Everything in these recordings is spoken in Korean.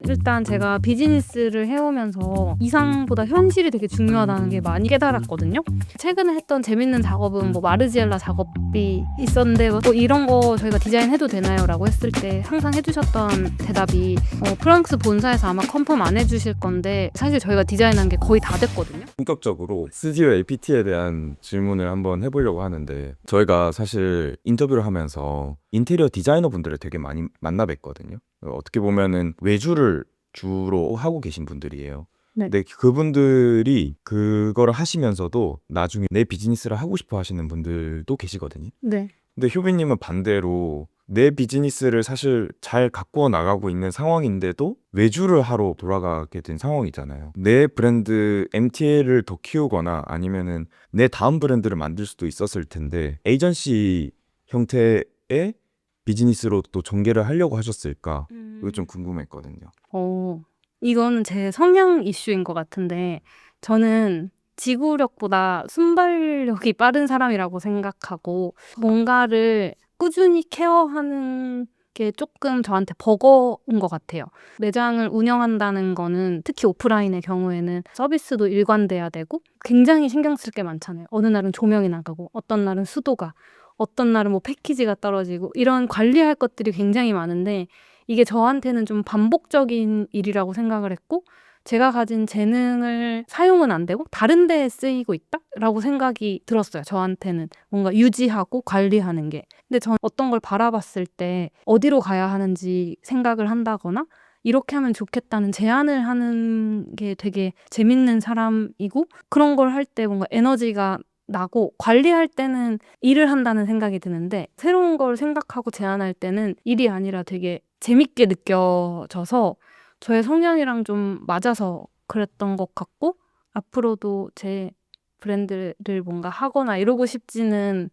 일단 제가 비즈니스를 해오면서 이상보다 현실이 되게 중요하다는 게 많이 깨달았거든요. 최근에 했던 재밌는 작업은 뭐 마르지엘라 작업이 있었는데 뭐 이런 거 저희가 디자인해도 되나요? 라고 했을 때 항상 해주셨던 대답이 프랑스 본사에서 아마 컨펌 안 해주실 건데 사실 저희가 디자인한 게 거의 다 됐거든요. 본격적으로 스튜디오 APT에 대한 질문을 한번 해보려고 하는데, 저희가 사실 인터뷰를 하면서 인테리어 디자이너 분들을 되게 많이 만나 뵀거든요. 어떻게 보면은 외주를 주로 하고 계신 분들이에요. 네. 근데 그분들이 그거를 하시면서도 나중에 내 비즈니스를 하고 싶어 하시는 분들도 계시거든요. 네. 근데 효빈님은 반대로 내 비즈니스를 사실 잘 가꾸어 나가고 있는 상황인데도 외주를 하러 돌아가게 된 상황이잖아요. 내 브랜드 MTL을 더 키우거나 아니면은 내 다음 브랜드를 만들 수도 있었을 텐데 에이전시 형태의 비즈니스로 또 전개를 하려고 하셨을까? 이거 좀 궁금했거든요. 이거는 제 성향 이슈인 것 같은데 저는 지구력보다 순발력이 빠른 사람이라고 생각하고 뭔가를 꾸준히 케어하는 게 조금 저한테 버거운 것 같아요. 매장을 운영한다는 거는 특히 오프라인의 경우에는 서비스도 일관돼야 되고 굉장히 신경 쓸 게 많잖아요. 어느 날은 조명이 나가고 어떤 날은 수도가 어떤 날은 뭐 패키지가 떨어지고 이런 관리할 것들이 굉장히 많은데 이게 저한테는 좀 반복적인 일이라고 생각을 했고 제가 가진 재능을 사용은 안 되고 다른 데에 쓰이고 있다라고 생각이 들었어요. 저한테는 뭔가 유지하고 관리하는 게. 근데 전 어떤 걸 바라봤을 때 어디로 가야 하는지 생각을 한다거나 이렇게 하면 좋겠다는 제안을 하는 게 되게 재밌는 사람이고 그런 걸 할 때 뭔가 에너지가 나고 관리할 때는 일을 한다는 생각이 드는데 새로운 걸 생각하고 제안할 때는 일이 아니라 되게 재밌게 느껴져서 저의 성향이랑 좀 맞아서 그랬던 것 같고 앞으로도 제 브랜드를 뭔가 하거나 이러고 싶지는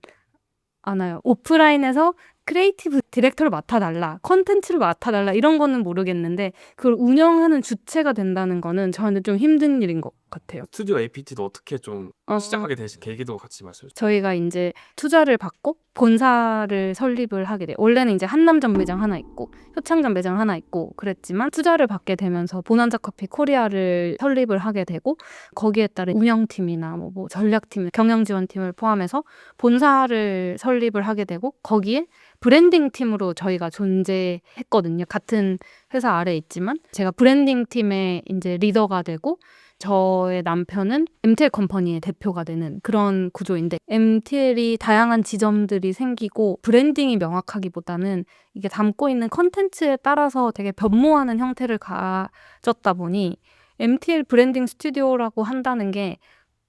않아요. 오프라인에서 크리에이티브 디렉터를 맡아달라, 컨텐츠를 맡아달라 이런 거는 모르겠는데 그걸 운영하는 주체가 된다는 거는 저한테 좀 힘든 일인 것 같아요. 스튜디오 APT도 어떻게 좀 시작하게 되신 계기도 같이 말씀해 주세요. 저희가 이제 투자를 받고 본사를 설립을 하게 돼요. 원래는 이제 한남점 매장 하나 있고 효창점 매장 하나 있고 그랬지만 투자를 받게 되면서 보난자 커피 코리아를 설립을 하게 되고 거기에 따른 운영팀이나 뭐 전략팀, 경영지원팀을 포함해서 본사를 설립을 하게 되고 거기에 브랜딩 팀으로 저희가 존재했거든요. 같은 회사 아래에 있지만 제가 브랜딩 팀의 이제 리더가 되고 저의 남편은 MTL 컴퍼니의 대표가 되는 그런 구조인데 MTL이 다양한 지점들이 생기고 브랜딩이 명확하기보다는 이게 담고 있는 컨텐츠에 따라서 되게 변모하는 형태를 가졌다 보니 MTL 브랜딩 스튜디오라고 한다는 게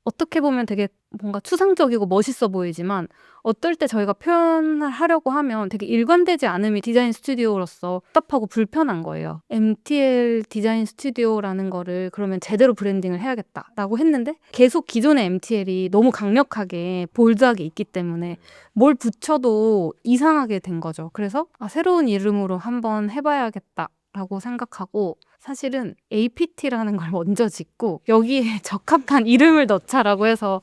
어떻게 보면 되게 뭔가 추상적이고 멋있어 보이지만 어떨 때 저희가 표현을 하려고 하면 되게 일관되지 않음이 디자인 스튜디오로서 답답하고 불편한 거예요. MTL 디자인 스튜디오라는 거를 그러면 제대로 브랜딩을 해야겠다라고 했는데 계속 기존의 MTL이 너무 강력하게 볼드하게 있기 때문에 뭘 붙여도 이상하게 된 거죠. 그래서 새로운 이름으로 한번 해봐야겠다. 라고 생각하고 사실은 APT라는 걸 먼저 짓고 여기에 적합한 이름을 넣자라고 해서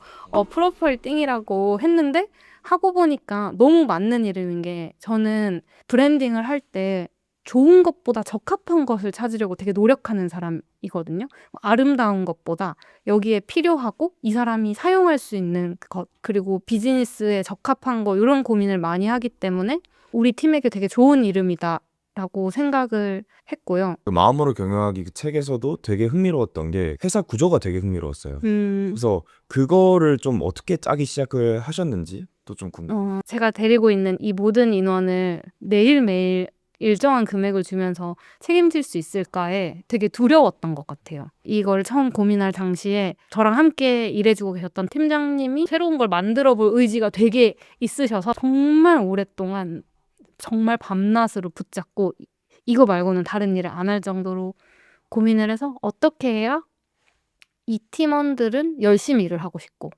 프로파일 띵이라고 했는데 하고 보니까 너무 맞는 이름인 게 저는 브랜딩을 할 때 좋은 것보다 적합한 것을 찾으려고 되게 노력하는 사람이거든요. 아름다운 것보다 여기에 필요하고 이 사람이 사용할 수 있는 것 그리고 비즈니스에 적합한 거 이런 고민을 많이 하기 때문에 우리 팀에게 되게 좋은 이름이다. 라고 생각을 했고요. 그 마음으로 경영하기 그 책에서도 되게 흥미로웠던 게 회사 구조가 되게 흥미로웠어요. 그래서 그거를 좀 어떻게 짜기 시작을 하셨는지 또 좀 궁금해요. 제가 데리고 있는 이 모든 인원을 매일매일 일정한 금액을 주면서 책임질 수 있을까에 되게 두려웠던 것 같아요. 이걸 처음 고민할 당시에 저랑 함께 일해주고 계셨던 팀장님이 새로운 걸 만들어 볼 의지가 되게 있으셔서 정말 오랫동안 정말 밤낮으로 붙잡고 이거 말고는 다른 일을 안 할 정도로 고민을 해서 어떻게 해야 이 팀원들은 열심히 일을 하고 싶고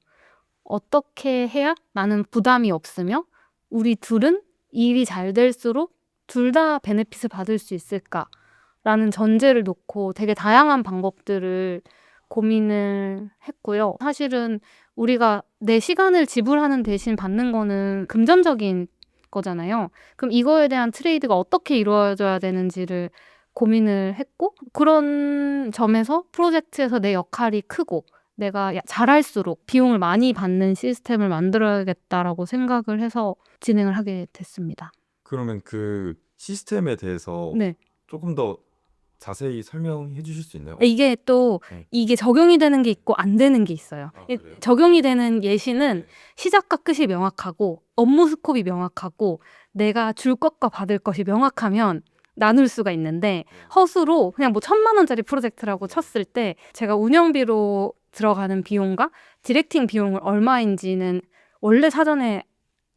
어떻게 해야 나는 부담이 없으며 우리 둘은 일이 잘 될수록 둘 다 베네핏을 받을 수 있을까라는 전제를 놓고 되게 다양한 방법들을 고민을 했고요. 사실은 우리가 내 시간을 지불하는 대신 받는 거는 금전적인 거잖아요. 그럼 이거에 대한 트레이드가 어떻게 이루어져야 되는지를 고민을 했고 그런 점에서 프로젝트에서 내 역할이 크고 내가 잘할수록 비용을 많이 받는 시스템을 만들어야겠다라고 생각을 해서 진행을 하게 됐습니다. 그러면 그 시스템에 대해서 네. 조금 더 자세히 설명해 주실 수 있나요? 이게 또 네. 이게 적용이 되는 게 있고 안 되는 게 있어요. 아, 그래요? 적용이 되는 예시는 네. 시작과 끝이 명확하고 업무 스콥이 명확하고 내가 줄 것과 받을 것이 명확하면 나눌 수가 있는데 허수로 그냥 뭐 1,000만 원짜리 프로젝트라고 쳤을 때 제가 운영비로 들어가는 비용과 디렉팅 비용을 얼마인지는 원래 사전에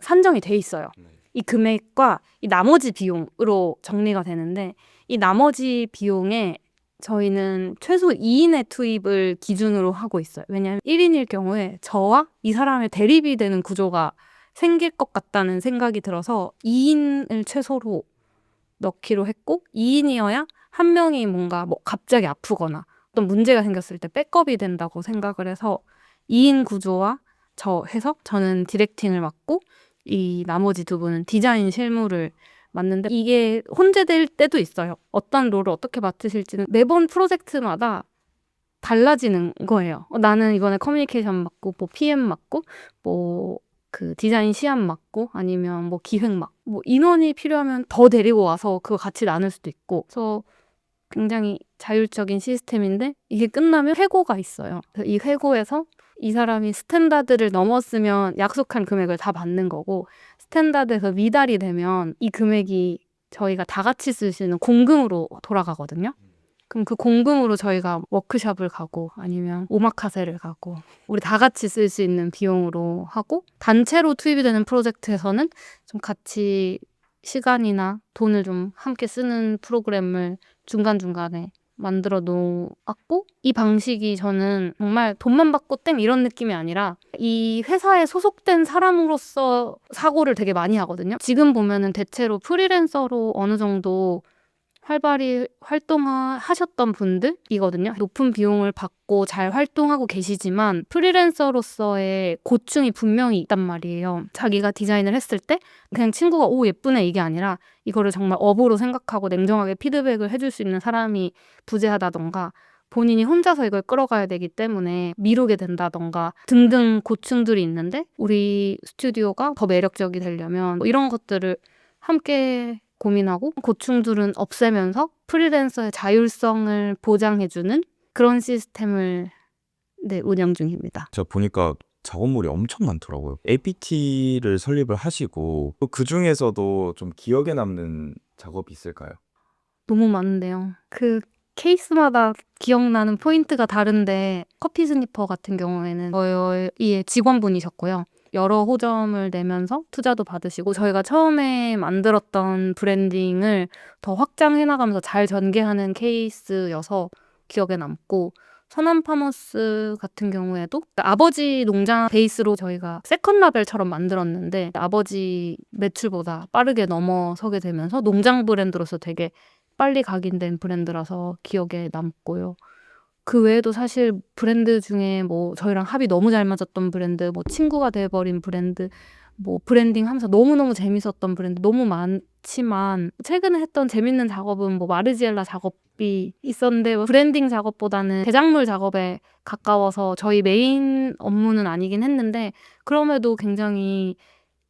산정이 돼 있어요. 네. 이 금액과 이 나머지 비용으로 정리가 되는데 이 나머지 비용에 저희는 최소 2인의 투입을 기준으로 하고 있어요. 왜냐하면 1인일 경우에 저와 이 사람의 대립이 되는 구조가 생길 것 같다는 생각이 들어서 2인을 최소로 넣기로 했고 2인이어야 한 명이 뭔가 뭐 갑자기 아프거나 어떤 문제가 생겼을 때 백업이 된다고 생각을 해서 2인 구조와 저 해서 저는 디렉팅을 맡고 이 나머지 두 분은 디자인 실무를 맡는데 이게 혼재될 때도 있어요. 어떤 롤을 어떻게 맡으실지는 매번 프로젝트마다 달라지는 거예요. 나는 이번에 커뮤니케이션 맡고 뭐 PM 맡고 뭐 그 디자인 시안 맡고 아니면 뭐 기획 맡고 뭐 인원이 필요하면 더 데리고 와서 그거 같이 나눌 수도 있고 그래서 굉장히 자율적인 시스템인데 이게 끝나면 회고가 있어요. 그래서 이 회고에서 이 사람이 스탠다드를 넘었으면 약속한 금액을 다 받는 거고 스탠다드에서 미달이 되면 이 금액이 저희가 다 같이 쓸 수 있는 공금으로 돌아가거든요. 그럼 그 공금으로 저희가 워크숍을 가고 아니면 오마카세를 가고 우리 다 같이 쓸 수 있는 비용으로 하고 단체로 투입이 되는 프로젝트에서는 좀 같이 시간이나 돈을 좀 함께 쓰는 프로그램을 중간중간에 만들어 놓았고 이 방식이 저는 정말 돈만 받고 땡 이런 느낌이 아니라 이 회사에 소속된 사람으로서 사고를 되게 많이 하거든요. 지금 보면은 대체로 프리랜서로 어느 정도 활발히 활동하셨던 분들이거든요. 높은 비용을 받고 잘 활동하고 계시지만 프리랜서로서의 고충이 분명히 있단 말이에요. 자기가 디자인을 했을 때 그냥 친구가 오 예쁘네 이게 아니라 이거를 정말 업으로 생각하고 냉정하게 피드백을 해줄 수 있는 사람이 부재하다던가 본인이 혼자서 이걸 끌어가야 되기 때문에 미루게 된다던가 등등 고충들이 있는데 우리 스튜디오가 더 매력적이 되려면 뭐 이런 것들을 함께 고민하고 고충들은 없애면서 프리랜서의 자율성을 보장해주는 그런 시스템을 운영 중입니다. 제가 보니까 작업물이 엄청 많더라고요. APT를 설립을 하시고 그 중에서도 좀 기억에 남는 작업이 있을까요? 너무 많은데요. 그 케이스마다 기억나는 포인트가 다른데 커피 스니퍼 같은 경우에는 저희의 직원분이셨고요. 여러 호점을 내면서 투자도 받으시고 저희가 처음에 만들었던 브랜딩을 더 확장해 나가면서 잘 전개하는 케이스여서 기억에 남고 서남파머스 같은 경우에도 아버지 농장 베이스로 저희가 세컨 라벨처럼 만들었는데 아버지 매출보다 빠르게 넘어서게 되면서 농장 브랜드로서 되게 빨리 각인된 브랜드라서 기억에 남고요. 그 외에도 사실 브랜드 중에 뭐 저희랑 합이 너무 잘 맞았던 브랜드, 뭐 친구가 돼버린 브랜드, 뭐 브랜딩 하면서 너무너무 재밌었던 브랜드 너무 많지만 최근에 했던 재밌는 작업은 뭐 마르지엘라 작업이 있었는데 브랜딩 작업보다는 대작물 작업에 가까워서 저희 메인 업무는 아니긴 했는데 그럼에도 굉장히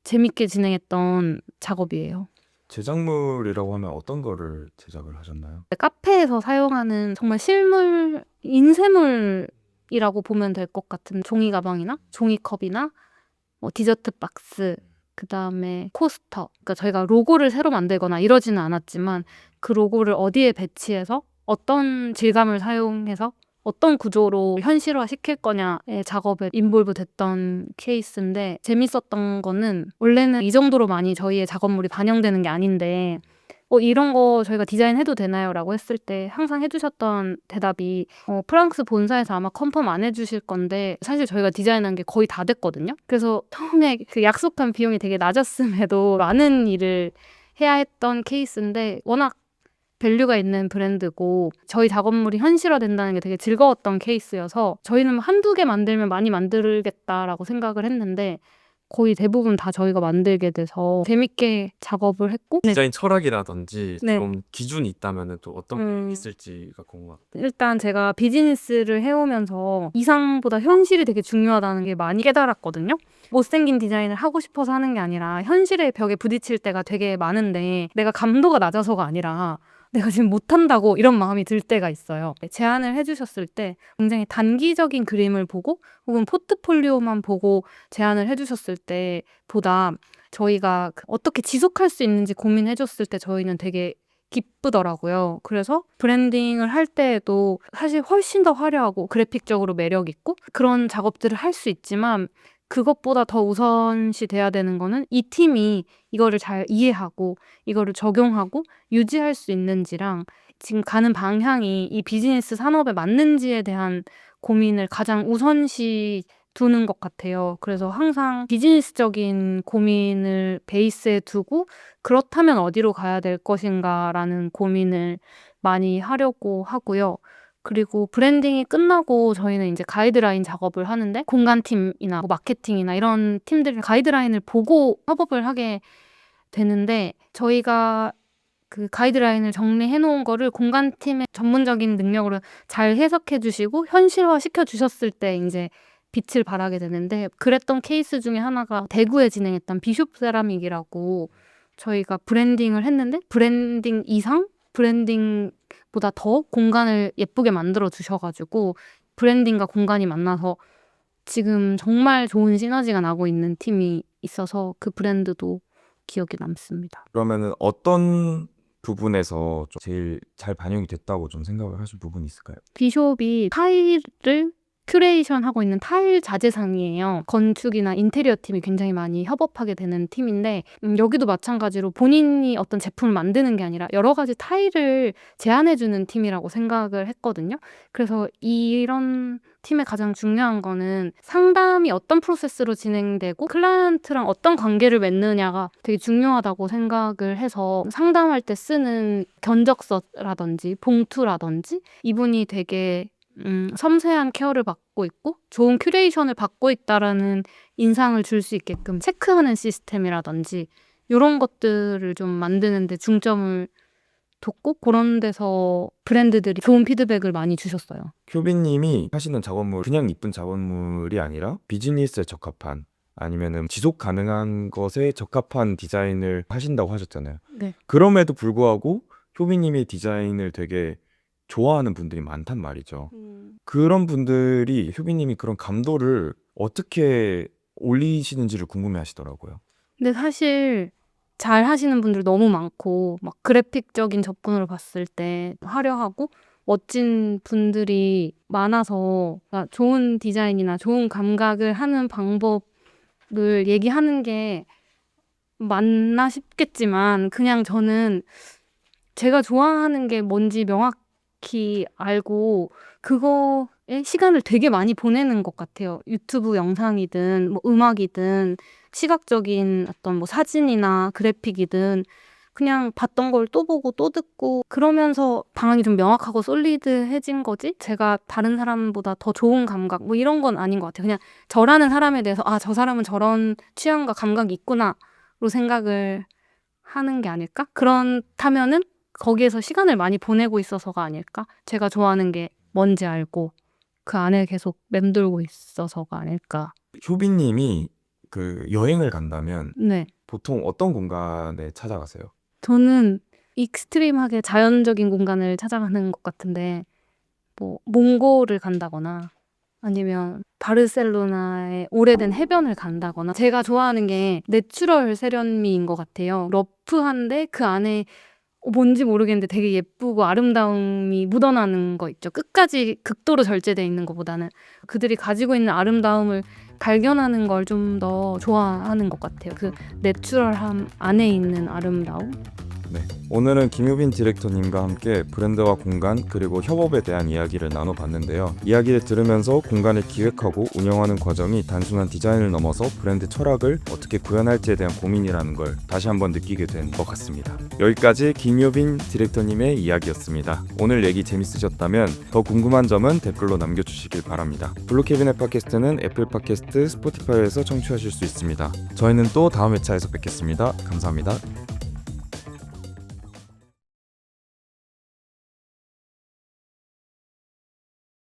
재밌게 진행했던 작업이에요. 제작물이라고 하면 어떤 거를 제작을 하셨나요? 카페에서 사용하는 정말 실물, 인쇄물이라고 보면 될 것 같은 종이 가방이나 종이컵이나 뭐 디저트 박스, 그 다음에 코스터. 그러니까 저희가 로고를 새로 만들거나 이러지는 않았지만 그 로고를 어디에 배치해서 어떤 질감을 사용해서 어떤 구조로 현실화 시킬 거냐의 작업에 인볼브 됐던 케이스인데 재밌었던 거는 원래는 이 정도로 많이 저희의 작업물이 반영되는 게 아닌데 이런 거 저희가 디자인해도 되나요? 라고 했을 때 항상 해주셨던 대답이 프랑스 본사에서 아마 컨펌 안 해주실 건데 사실 저희가 디자인한 게 거의 다 됐거든요. 그래서 처음에 그 약속한 비용이 되게 낮았음에도 많은 일을 해야 했던 케이스인데 워낙 밸류가 있는 브랜드고 저희 작업물이 현실화된다는 게 되게 즐거웠던 케이스여서 저희는 한두 개 만들면 많이 만들겠다라고 생각을 했는데 거의 대부분 다 저희가 만들게 돼서 재밌게 작업을 했고 디자인 철학이라든지 네. 좀 기준이 있다면 또 어떤 게 음. 있을지가 궁금합니다. 일단 제가 비즈니스를 해오면서 이상보다 현실이 되게 중요하다는 게 많이 깨달았거든요. 못생긴 디자인을 하고 싶어서 하는 게 아니라 현실의 벽에 부딪힐 때가 되게 많은데 내가 감도가 낮아서가 아니라 내가 지금 못한다고 이런 마음이 들 때가 있어요. 제안을 해주셨을 때 굉장히 단기적인 그림을 보고 혹은 포트폴리오만 보고 제안을 해주셨을 때보다 저희가 어떻게 지속할 수 있는지 고민해줬을 때 저희는 되게 기쁘더라고요. 그래서 브랜딩을 할 때에도 사실 훨씬 더 화려하고 그래픽적으로 매력 있고 그런 작업들을 할 수 있지만 그것보다 더 우선시 돼야 되는 거는 이 팀이 이거를 잘 이해하고 이거를 적용하고 유지할 수 있는지랑 지금 가는 방향이 이 비즈니스 산업에 맞는지에 대한 고민을 가장 우선시 두는 것 같아요. 그래서 항상 비즈니스적인 고민을 베이스에 두고 그렇다면 어디로 가야 될 것인가라는 고민을 많이 하려고 하고요. 그리고 브랜딩이 끝나고 저희는 이제 가이드라인 작업을 하는데 공간팀이나 뭐 마케팅이나 이런 팀들이 가이드라인을 보고 협업을 하게 되는데 저희가 그 가이드라인을 정리해 놓은 거를 공간팀의 전문적인 능력으로 잘 해석해 주시고 현실화 시켜 주셨을 때 이제 빛을 발하게 되는데 그랬던 케이스 중에 하나가 대구에 진행했던 비숍 세라믹이라고 저희가 브랜딩을 했는데 브랜딩 이상 브랜딩보다 더 공간을 예쁘게 만들어 주셔가지고 브랜딩과 공간이 만나서 지금 정말 좋은 시너지가 나고 있는 팀이 있어서 그 브랜드도 기억에 남습니다. 그러면은 어떤 부분에서 좀 제일 잘 반영이 됐다고 좀 생각을 하실 부분이 있을까요? 비숍이 타일을 큐레이션하고 있는 타일 자재상이에요. 건축이나 인테리어 팀이 굉장히 많이 협업하게 되는 팀인데 여기도 마찬가지로 본인이 어떤 제품을 만드는 게 아니라 여러 가지 타일을 제안해주는 팀이라고 생각을 했거든요. 그래서 이런 팀의 가장 중요한 거는 상담이 어떤 프로세스로 진행되고 클라이언트랑 어떤 관계를 맺느냐가 되게 중요하다고 생각을 해서 상담할 때 쓰는 견적서라든지 봉투라든지 이분이 되게 섬세한 케어를 받고 있고 좋은 큐레이션을 받고 있다라는 인상을 줄 수 있게끔 체크하는 시스템이라든지 이런 것들을 좀 만드는 데 중점을 뒀고 그런 데서 브랜드들이 좋은 피드백을 많이 주셨어요. 효빈님이 하시는 작업물 그냥 이쁜 작업물이 아니라 비즈니스에 적합한 아니면은 지속 가능한 것에 적합한 디자인을 하신다고 하셨잖아요. 네. 그럼에도 불구하고 효빈님의 디자인을 되게 좋아하는 분들이 많단 말이죠. 그런 분들이 효빈님이 그런 감도를 어떻게 올리시는지를 궁금해 하시더라고요. 근데 사실 잘 하시는 분들 너무 많고 막 그래픽적인 접근으로 봤을 때 화려하고 멋진 분들이 많아서 그러니까 좋은 디자인이나 좋은 감각을 하는 방법을 얘기하는 게 맞나 싶겠지만 그냥 저는 제가 좋아하는 게 뭔지 명확히 알고 그거에 시간을 되게 많이 보내는 것 같아요. 유튜브 영상이든 뭐 음악이든 시각적인 어떤 뭐 사진이나 그래픽이든 그냥 봤던 걸 또 보고 또 듣고 그러면서 방향이 좀 명확하고 솔리드해진 거지 제가 다른 사람보다 더 좋은 감각 뭐 이런 건 아닌 것 같아요. 그냥 저라는 사람에 대해서 아, 저 사람은 저런 취향과 감각이 있구나로 생각을 하는 게 아닐까? 그렇다면은 거기에서 시간을 많이 보내고 있어서가 아닐까? 제가 좋아하는 게 뭔지 알고 그 안에 계속 맴돌고 있어서가 아닐까? 효빈님이 그 여행을 간다면 네. 보통 어떤 공간에 찾아가세요? 저는 익스트림하게 자연적인 공간을 찾아가는 것 같은데 뭐 몽골을 간다거나 아니면 바르셀로나의 오래된 해변을 간다거나 제가 좋아하는 게 내추럴 세련미인 것 같아요. 러프한데 그 안에 뭔지 모르겠는데 되게 예쁘고 아름다움이 묻어나는 거 있죠. 끝까지 극도로 절제돼 있는 것보다는 그들이 가지고 있는 아름다움을 발견하는 걸 좀 더 좋아하는 것 같아요. 그 내추럴함 안에 있는 아름다움. 네, 오늘은 김효빈 디렉터님과 함께 브랜드와 공간 그리고 협업에 대한 이야기를 나눠봤는데요. 이야기를 들으면서 공간을 기획하고 운영하는 과정이 단순한 디자인을 넘어서 브랜드 철학을 어떻게 구현할지에 대한 고민이라는 걸 다시 한번 느끼게 된 것 같습니다. 여기까지 김효빈 디렉터님의 이야기였습니다. 오늘 얘기 재밌으셨다면 더 궁금한 점은 댓글로 남겨주시길 바랍니다. 블루캐비넷 팟캐스트는 애플 팟캐스트, 팟캐스트, 스포티파이에서 청취하실 수 있습니다. 저희는 또 다음 회차에서 뵙겠습니다. 감사합니다.